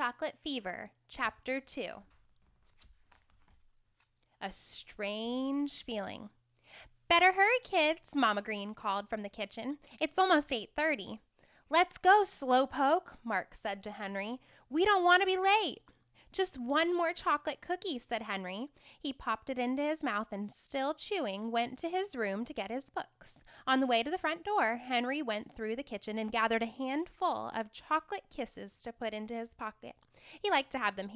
Chocolate Fever, Chapter 2. A strange feeling. "Better hurry, kids," Mama Green called from the kitchen. "It's almost 8:30. "Let's go, Slowpoke," Mark said to Henry. "We don't want to be late." "Just one more chocolate cookie," said Henry. He popped it into his mouth and, still chewing, went to his room to get his books. On the way to the front door, Henry went through the kitchen and gathered a handful of chocolate kisses to put into his pocket. He liked to have them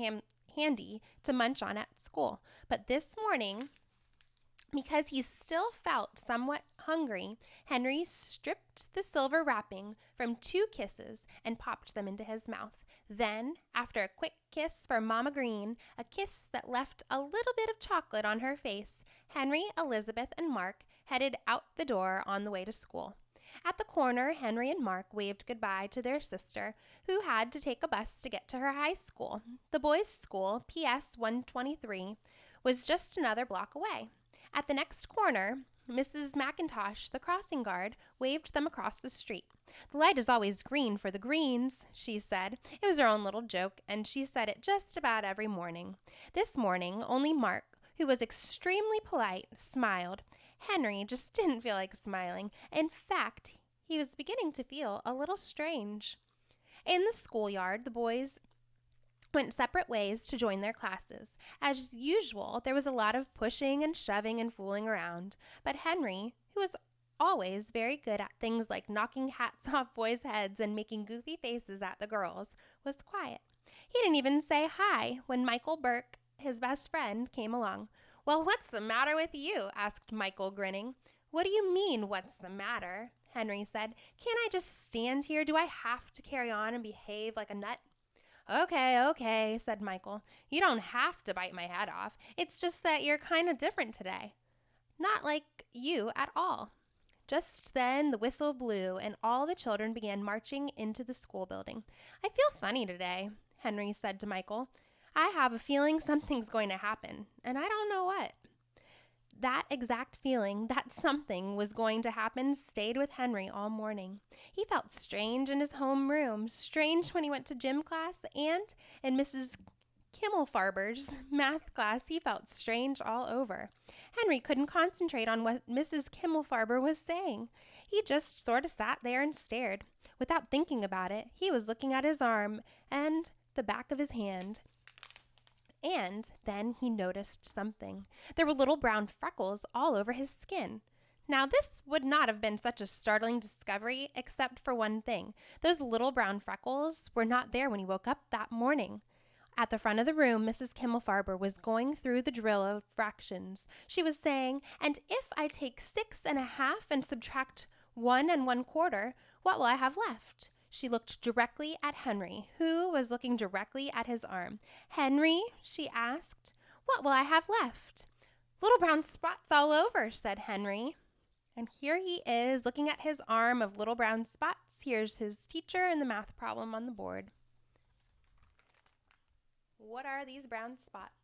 handy to munch on at school, but this morning, because he still felt somewhat hungry, Henry stripped the silver wrapping from 2 kisses and popped them into his mouth. Then, after a quick kiss for Mama Green, a kiss that left a little bit of chocolate on her face, Henry, Elizabeth, and Mark headed out the door on the way to school. At the corner, Henry and Mark waved goodbye to their sister, who had to take a bus to get to her high school. The boys' school, PS 123, was just another block away. At the next corner, Mrs. McIntosh, the crossing guard, waved them across the street. "The light is always green for the Greens," she said. It was her own little joke, and she said it just about every morning. This morning, only Mark, who was extremely polite, smiled. Henry just didn't feel like smiling. In fact, he was beginning to feel a little strange. In the schoolyard, the boys went separate ways to join their classes. As usual, there was a lot of pushing and shoving and fooling around, but Henry, who was always very good at things like knocking hats off boys' heads and making goofy faces at the girls, was quiet. He didn't even say hi when Michael Burke, his best friend, came along. "Well, what's the matter with you?" asked Michael, grinning. "What do you mean, what's the matter?" Henry said. "Can't I just stand here? Do I have to carry on and behave like a nut?" Okay, said Michael. "You don't have to bite my head off. It's just that you're kind of different today." "Not like you at all." Just then the whistle blew, and all the children began marching into the school building. "I feel funny today," Henry said to Michael. "I have a feeling something's going to happen, and I don't know what." That exact feeling that something was going to happen stayed with Henry all morning. He felt strange in his homeroom, strange when he went to gym class, and in Mrs. Kimmel math class, he felt strange all over. Henry couldn't concentrate on what Mrs. Kimmel was saying. He just sort of sat there and stared. Without thinking about it, he was looking at his arm and the back of his hand. And then he noticed something. There were little brown freckles all over his skin. Now, this would not have been such a startling discovery except for one thing. Those little brown freckles were not there when he woke up that morning. At the front of the room, Mrs. Kimmel was going through the drill of fractions. She was saying, "And if I take 6½ and subtract 1 1/4, what will I have left?" She looked directly at Henry, who was looking directly at his arm. "Henry," she asked, "what will I have left?" "Little brown spots all over," said Henry. And here he is, looking at his arm of little brown spots. Here's his teacher and the math problem on the board. What are these brown spots?